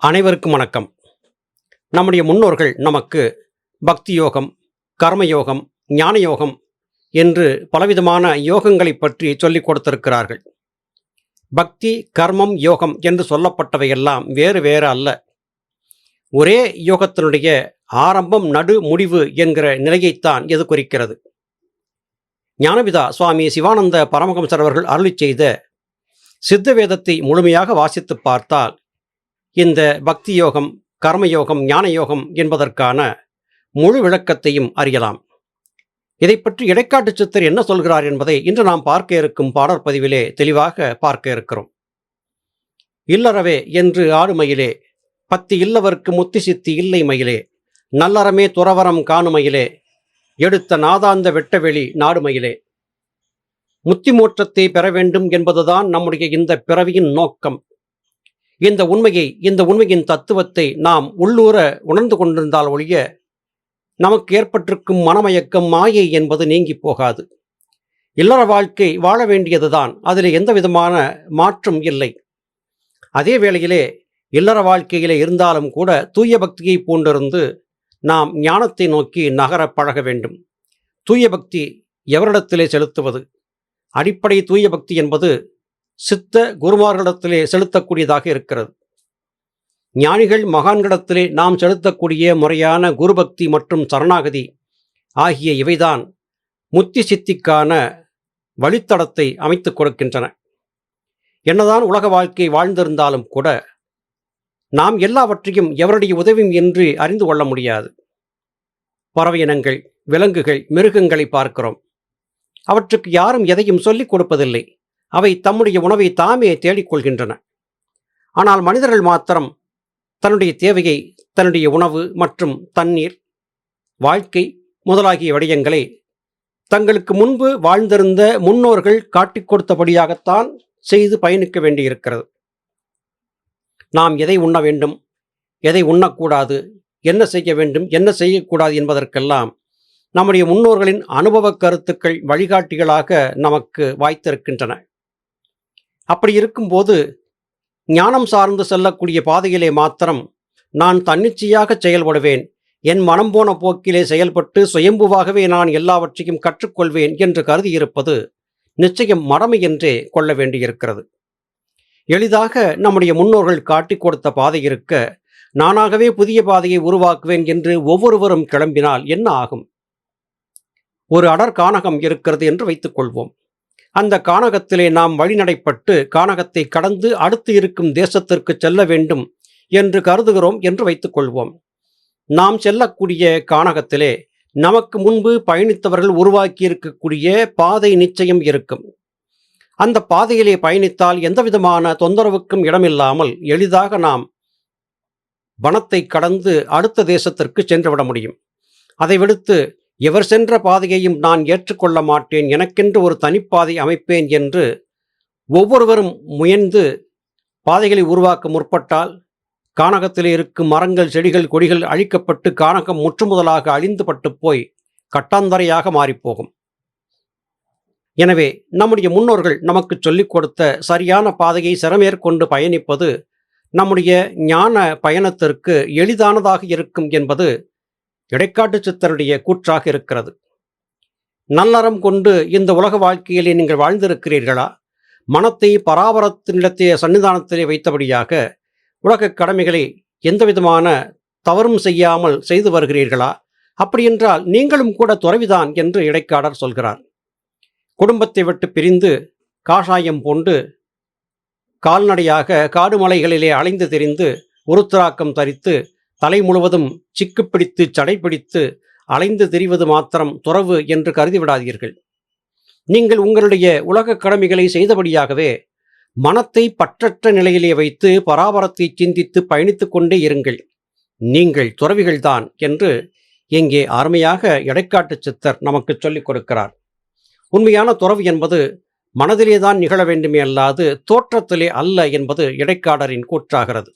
அனைவருக்கும் வணக்கம். நம்முடைய முன்னோர்கள் நமக்கு பக்தி யோகம், கர்மயோகம், ஞான யோகம் என்று பலவிதமான யோகங்களை பற்றி சொல்லிக் கொடுத்திருக்கிறார்கள். பக்தி, கர்மம், யோகம் என்று சொல்லப்பட்டவையெல்லாம் வேறு வேறு அல்ல. ஒரே யோகத்தினுடைய ஆரம்பம், நடு, முடிவு என்கிற நிலையைத்தான் இது குறிக்கிறது. ஞானபிதா சுவாமி சிவானந்த பரமஹம்சர் அவர்கள் அருளிச் செய்த சித்த வேதத்தை முழுமையாக வாசித்து பார்த்தால் இந்த பக்தி யோகம், கர்மயோகம், ஞான யோகம் என்பதற்கான முழு விளக்கத்தையும் அறியலாம். இதை பற்றி இடைக்காட்டு சித்தர் என்ன சொல்கிறார் என்பதை இன்று நாம் பார்க்க இருக்கும் பாடற்பதிவிலே தெளிவாக பார்க்க இருக்கிறோம். இல்லறவே என்று ஆடுமயிலே, பத்தி இல்லவர்க்கு முத்தி சித்தி இல்லை மயிலே, நல்லறமே துறவரம் காணுமயிலே, எடுத்த நாதாந்த வெட்டவெளி நாடுமயிலே. முத்தி மோட்சத்தை பெற வேண்டும் என்பதுதான் நம்முடைய இந்த பிறவியின் நோக்கம். இந்த உண்மையின் தத்துவத்தை நாம் உள்ளூர உணர்ந்து கொண்டிருந்தால் ஒழிய நமக்கு ஏற்பட்டிருக்கும் மனமயக்கம், மாயை என்பது நீங்கி போகாது. இல்லற வாழ்க்கை வாழ வேண்டியதுதான், அதில் எந்த விதமான மாற்றம் இல்லை. அதே வேளையிலே இல்லற வாழ்க்கையிலே இருந்தாலும் கூட தூய பக்தியை பூண்டிருந்து நாம் ஞானத்தை நோக்கி நகர பழக வேண்டும். தூய பக்தி எவரிடத்திலே செலுத்துவது? அடிப்படை தூய பக்தி என்பது சித்த குருமார்களிடத்திலே செலுத்தக்கூடியதாக இருக்கிறது. ஞானிகள் மகான்களிடத்திலே நாம் செலுத்தக்கூடிய முறையான குருபக்தி மற்றும் சரணாகதி ஆகிய இவைதான் முத்தி சித்திக்கான வழித்தடத்தை அமைத்துக் கொடுக்கின்றன. என்னதான் உலக வாழ்க்கை வாழ்ந்திருந்தாலும் கூட நாம் எல்லாவற்றையும் எவருடைய உதவியும் இன்றி அறிந்து கொள்ள முடியாது. பறவை இனங்கள், விலங்குகள், மிருகங்களை பார்க்கிறோம். அவற்றுக்கு யாரும் எதையும் சொல்லிக் கொடுப்பதில்லை. அவை தம்முடைய உணவை தாமே தேடிக்கொள்கின்றன. ஆனால் மனிதர்கள் மாத்திரம் தன்னுடைய தேவையை, தன்னுடைய உணவு மற்றும் தண்ணீர், வாழ்க்கை முதலாகிய விடயங்களை தங்களுக்கு முன்பு வாழ்ந்திருந்த முன்னோர்கள் காட்டிக் கொடுத்தபடியாகத்தான் செய்து பயணிக்க வேண்டியிருக்கிறது. நாம் எதை உண்ண வேண்டும், எதை உண்ணக்கூடாது, என்ன செய்ய வேண்டும், என்ன செய்யக்கூடாது என்பதற்கெல்லாம் நம்முடைய முன்னோர்களின் அனுபவ கருத்துக்கள் வழிகாட்டிகளாக நமக்கு வாய்த்திருக்கின்றன. அப்படி இருக்கும்போது ஞானம் சார்ந்து செல்லக்கூடிய பாதையிலே மாத்திரம் நான் தன்னிச்சையாக செயல்படுவேன், என் மனம் போன போக்கிலே செயல்பட்டு சுயம்புவாகவே நான் எல்லாவற்றையும் கற்றுக்கொள்வேன் என்று கருதியிருப்பது நிச்சயம் மடமை என்றே கொள்ள வேண்டியிருக்கிறது. எளிதாக நம்முடைய முன்னோர்கள் காட்டிக் கொடுத்த பாதை இருக்க நானாகவே புதிய பாதையை உருவாக்குவேன் என்று ஒவ்வொருவரும் கிளம்பினால் என்ன ஆகும்? ஒரு அடர் கானகம் இருக்கிறது என்று வைத்துக் கொள்வோம். அந்த கானகத்திலே நாம் வழிநடைப்பட்டு கானகத்தை கடந்து அடுத்து இருக்கும் தேசத்திற்கு செல்ல வேண்டும் என்று கருதுகிறோம் என்று வைத்துக் கொள்வோம். நாம் செல்லக்கூடிய கானகத்திலே நமக்கு முன்பு பயணித்தவர்கள் உருவாக்கி இருக்கக்கூடிய பாதை நிச்சயம் இருக்கும். அந்த பாதையிலே பயணித்தால் எந்தவிதமான தொந்தரவுக்கும் இடமில்லாமல் எளிதாக நாம் வனத்தை கடந்து அடுத்த தேசத்திற்கு சென்றுவிட முடியும். அதை விடுத்து எவர் சென்ற பாதையையும் நான் ஏற்றுக்கொள்ள மாட்டேன், எனக்கென்று ஒரு தனிப்பாதை அமைப்பேன் என்று ஒவ்வொருவரும் முயன்று பாதைகளை உருவாக்க முற்பட்டால் கானகத்தில் இருக்கும் மரங்கள், செடிகள், கொடிகள் அழிக்கப்பட்டு கானகம் முற்றுமுதலாக அழிந்துபட்டு போய் கட்டாந்தரையாக மாறிப்போகும். எனவே நம்முடைய முன்னோர்கள் நமக்கு சொல்லிக் கொடுத்த சரியான பாதையை சிரமேற்கொண்டு பயணிப்பது நம்முடைய ஞான பயணத்திற்கு எளிதானதாக இருக்கும் என்பது இடைக்காட்டு சித்தருடைய கூற்றாக இருக்கிறது. நல்லறம் கொண்டு இந்த உலக வாழ்க்கையிலே நீங்கள் வாழ்ந்திருக்கிறீர்களா? மனத்தை பராபரத்தினிடத்திலே சன்னிதானத்திலே வைத்தபடியாக உலக கடமைகளை எந்தவிதமான தவறும் செய்யாமல் செய்து வருகிறீர்களா? அப்படியென்றால் நீங்களும் கூட துறவிதான் என்று இடைக்காடர் சொல்கிறார். குடும்பத்தை விட்டு பிரிந்து காஷாயம் பூண்டு கால்நடையாக காடுமலைகளிலே அலைந்து திரிந்து உருத்திராக்கம் தரித்து தலை முழுவதும் சிக்கு பிடித்து சடை பிடித்து அலைந்து திரிவது மாத்திரம் துறவு என்று கருதிவிடாதீர்கள். நீங்கள் உங்களுடைய உலக கடமைகளை செய்தபடியாகவே மனத்தை பற்றற்ற நிலையிலே வைத்து பராபரத்தை சிந்தித்து பயணித்துக் கொண்டே இருங்கள். நீங்கள் துறவிகள்தான் என்று இங்கே அருமையாக இடைக்காட்டு சித்தர் நமக்கு சொல்லிக் கொடுக்கிறார். உண்மையான துறவு என்பது மனதிலேதான் நிகழ வேண்டுமே அல்லாது தோற்றத்திலே அல்ல என்பது இடைக்காடரின் கூற்றாகிறது.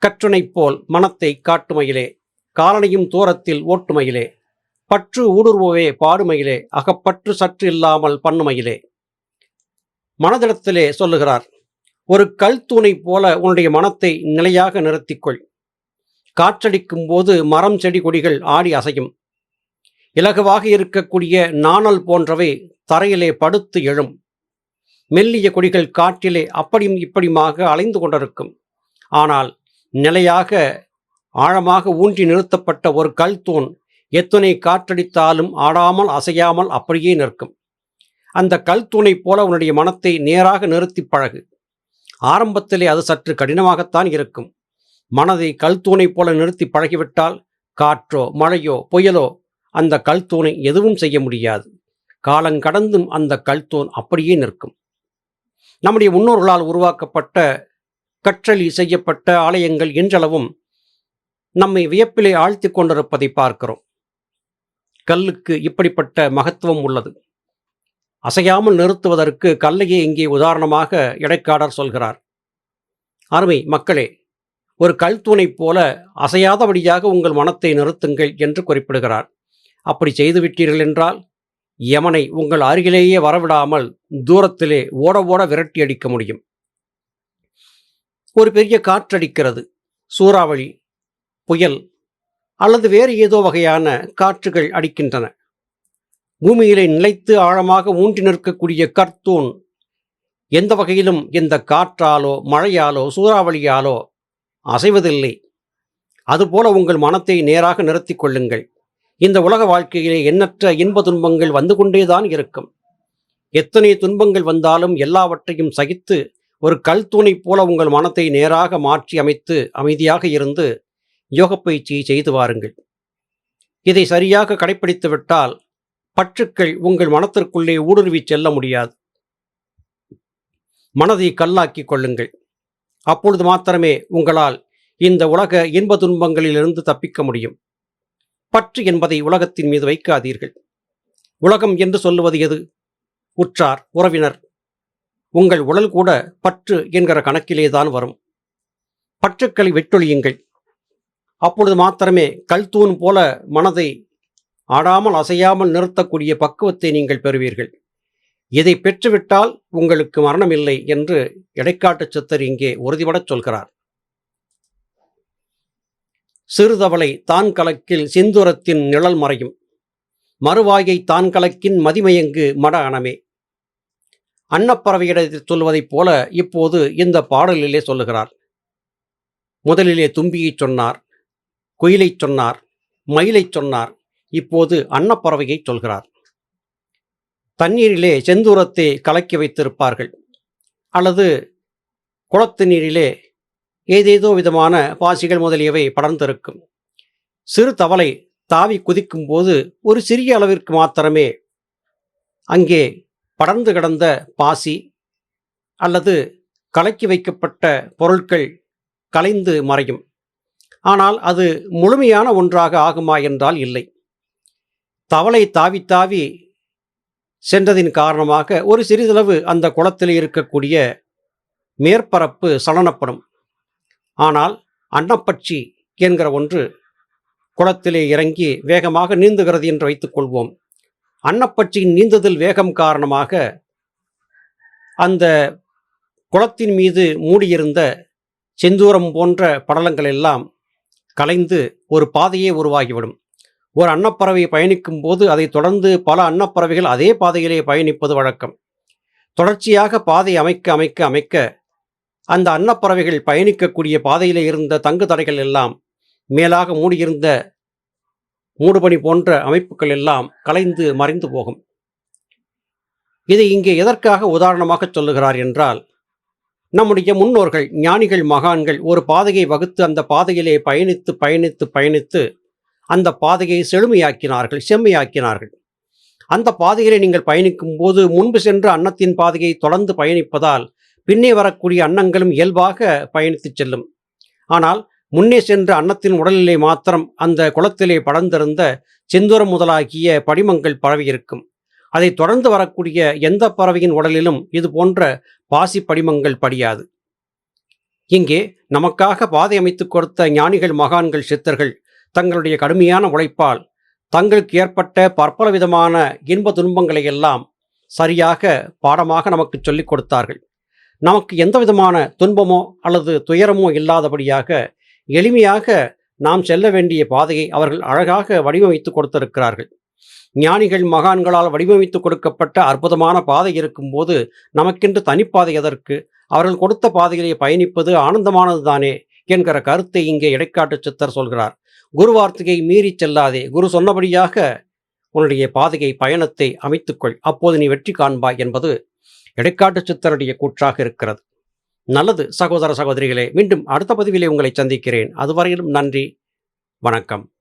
கற்றுனை போல் மனத்தை காட்டுமையிலே, காலனையும் தூரத்தில் ஓட்டுமையிலே, பற்று ஊடுருவவே பாடுமையிலே, அகப்பற்று சற்று இல்லாமல் பண்ணுமையிலே. மனதிடத்திலே சொல்லுகிறார், ஒரு கல் தூணை போல உன்னுடைய மனத்தை நிலையாக நிறுத்திக்கொள். காற்றடிக்கும் போது மரம் செடி கொடிகள் ஆடி அசையும். இலகுவாக இருக்கக்கூடிய நாணல் போன்றவை தரையிலே படுத்து எழும். மெல்லிய கொடிகள் காற்றிலே அப்படியும் இப்படியுமாக அலைந்து கொண்டிருக்கும். ஆனால் நிலையாக ஆழமாக ஊன்றி நிறுத்தப்பட்ட ஒரு கல் தூண் எத்தனை காற்றடித்தாலும் ஆடாமல் அசையாமல் அப்படியே நிற்கும். அந்த கல் தூணை போல உன்னுடைய மனத்தை நேராக நிறுத்தி பழகு. ஆரம்பத்திலே அது சற்று கடினமாகத்தான் இருக்கும். மனதை கல் தூணை போல நிறுத்தி பழகிவிட்டால் காற்றோ மழையோ புயலோ அந்த கல் தூணை எதுவும் செய்ய முடியாது. காலங்கடந்தும் அந்த கல் தூண் அப்படியே நிற்கும். நம்முடைய முன்னோர்களால் உருவாக்கப்பட்ட கற்றளி செய்யப்பட்ட ஆலயங்கள் இன்றளவும் நம்மை வியப்பிலே ஆழ்த்தி கொண்டிருப்பதை பார்க்கிறோம். கல்லுக்கு இப்படிப்பட்ட மகத்துவம் உள்ளது. அசையாமல் நிறுத்துவதற்கு கல்லையே இங்கே உதாரணமாக இடைக்காடர் சொல்கிறார். அருமை மக்களே, ஒரு கல் தூணைப் போல அசையாதபடியாக உங்கள் மனத்தை நிறுத்துங்கள் என்று குறிப்பிடுகிறார். அப்படி செய்துவிட்டீர்கள் என்றால் யமனை உங்கள் அருகிலேயே வரவிடாமல் தூரத்திலே ஓட ஓட விரட்டி அடிக்க முடியும். ஒரு பெரிய காற்றடிக்கிறது, சூறாவளி, புயல் அல்லது வேறு ஏதோ வகையான காற்றுகள் அடிக்கின்றன. பூமியிலே நிலைத்து ஆழமாக ஊன்றி நிற்கக்கூடிய கற்தூண் எந்த வகையிலும் இந்த காற்றாலோ மழையாலோ சூறாவளியாலோ அசைவதில்லை. அதுபோல உங்கள் மனத்தை நேராக நிறுத்தி கொள்ளுங்கள். இந்த உலக வாழ்க்கையிலே எண்ணற்ற இன்ப துன்பங்கள் வந்து கொண்டேதான் இருக்கும். எத்தனை துன்பங்கள் வந்தாலும் எல்லாவற்றையும் சகித்து ஒரு கல் தூணை போல உங்கள் மனத்தை நேராக மாற்றி அமைத்து அமைதியாக இருந்து யோக பயிற்சியை செய்து வாருங்கள். இதை சரியாக கடைப்பிடித்து விட்டால் பற்றுக்கள் உங்கள் மனத்திற்குள்ளே ஊடுருவி செல்ல முடியாது. மனதை கல்லாக்கி கொள்ளுங்கள். அப்பொழுது மாத்திரமே உங்களால் இந்த உலக இன்ப துன்பங்களிலிருந்து தப்பிக்க முடியும். பற்று என்பதை உலகத்தின் மீது வைக்காதீர்கள். உலகம் என்று சொல்லுவது எது? உற்றார், உறவினர். உங்கள் உடல் கூட பற்று என்கிற கணக்கிலேதான் வரும். பற்றுக்களை வெட்டொழியுங்கள். அப்பொழுது மாத்திரமே கல் தூண் போல மனதை ஆடாமல் அசையாமல் நிறுத்தக்கூடிய பக்குவத்தை நீங்கள் பெறுவீர்கள். இதை பெற்றுவிட்டால் உங்களுக்கு மரணமில்லை என்று இடைக்காட்டு சித்தர் இங்கே உறுதிபடச் சொல்கிறார். சிறுதவளை தான் கலக்கில் சிந்துரத்தின் நிழல் மறையும், மறுவாயை தான் கலக்கின் மதிமயங்கு மட அணமே. அன்னப்பறவையிடத்தில் சொல்வதைப் போல இப்போது இந்த பாடலிலே சொல்லுகிறார். முதலிலே தும்பியைச் சொன்னார், குயிலைச் சொன்னார், மயிலைச் சொன்னார். இப்போது அன்னப்பறவையை சொல்கிறார். தண்ணீரிலே செந்தூரத்தை கலக்கி வைத்திருப்பார்கள், அல்லது குளத்து நீரிலே ஏதேதோ விதமான பாசிகள் முதலியவை படர்ந்திருக்கும். சிறு தவளை தாவி குதிக்கும் போது ஒரு சிறிய அளவிற்கு மாத்திரமே அங்கே படர்ந்து கிடந்த பாசி அல்லது கலக்கி வைக்கப்பட்ட பொருட்கள் கலைந்து மறையும். ஆனால் அது முழுமையான ஒன்றாக ஆகுமா என்றால் இல்லை. தவளை தாவி தாவி சென்றதின் காரணமாக ஒரு சிறிதளவு அந்த குளத்தில் இருக்கக்கூடிய மேற்பரப்பு சலனப்படும். ஆனால் அன்னப்பட்சி என்கிற ஒன்று குளத்திலே இறங்கி வேகமாக நீந்துகிறது என்று வைத்துக்கொள்வோம். அன்னப்பட்சியின் நீந்துதல் வேகம் காரணமாக அந்த குளத்தின் மீது மூடியிருந்த செந்தூரம் போன்ற படலங்கள் எல்லாம் கலைந்து ஒரு பாதையே உருவாகிவிடும். ஒரு அன்னப்பறவை பயணிக்கும் போது அதை தொடர்ந்து பல அன்னப்பறவைகள் அதே பாதையிலே பயணிப்பது வழக்கம். தொடர்ச்சியாக பாதை அமைக்க அமைக்க அமைக்க அந்த அன்னப்பறவைகள் பயணிக்கக்கூடிய பாதையிலே இருந்த தங்கு தடைகள் எல்லாம், மேலாக மூடியிருந்த மூடுபனி போன்ற அமைப்புகள் எல்லாம் கலைந்து மறைந்து போகும். இதை இங்கே எதற்காக உதாரணமாக சொல்லுகிறார் என்றால், நம்முடைய முன்னோர்கள் ஞானிகள் மகான்கள் ஒரு பாதையை வகுத்து அந்த பாதையிலே பயணித்து பயணித்து பயணித்து அந்த பாதையை செழுமையாக்கினார்கள், செம்மையாக்கினார்கள். அந்த பாதையிலே நீங்கள் பயணிக்கும் போது முன்பு சென்ற அன்னத்தின் பாதையை தொடர்ந்து பயணிப்பதால் பின்னே வரக்கூடிய அன்னங்களும் இயல்பாக பயணித்து செல்லும். ஆனால் முன்னே சென்ற அன்னத்தின் உடலிலே மாத்திரம் அந்த குளத்திலே படர்ந்திருந்த செந்தூரம் முதலாகிய படிமங்கள் பரவியிருக்கும். அதை தொடர்ந்து வரக்கூடிய எந்த பறவையின் உடலிலும் இது போன்ற பாசி படிமங்கள் படியாது. இங்கே நமக்காக பாதை அமைத்து கொடுத்த ஞானிகள் மகான்கள் சித்தர்கள் தங்களுடைய கடுமையான உழைப்பால் தங்களுக்கு ஏற்பட்ட பற்பல விதமான இன்ப துன்பங்களை எல்லாம் சரியாக பாடமாக நமக்கு சொல்லிக் கொடுத்தார்கள். நமக்கு எந்த விதமான துன்பமோ அல்லது துயரமோ இல்லாதபடியாக எளிமையாக நாம் செல்ல வேண்டிய பாதையை அவர்கள் அழகாக வடிவமைத்து கொடுத்திருக்கிறார்கள். ஞானிகள் மகான்களால் வடிவமைத்து கொடுக்கப்பட்ட அற்புதமான பாதை இருக்கும்போது நமக்கென்று தனிப்பாதை எதற்கு? அவர்கள் கொடுத்த பாதையிலே பயணிப்பது ஆனந்தமானது தானே என்கிற கருத்தை இங்கே இடைக்காட்டு சித்தர் சொல்கிறார். குரு வார்த்தையை மீறி செல்லாதே. குரு சொன்னபடியாக உன்னுடைய பாதையை பயணத்தை அமைத்துக்கொள், அப்போது நீ வெற்றி காண்பாய் என்பது இடைக்காட்டு சித்தருடைய கூற்றாக இருக்கிறது. நல்லது சகோதர சகோதரிகளே, மீண்டும் அடுத்த பதிவிலே உங்களை சந்திக்கிறேன். அதுவரையிலும் நன்றி, வணக்கம்.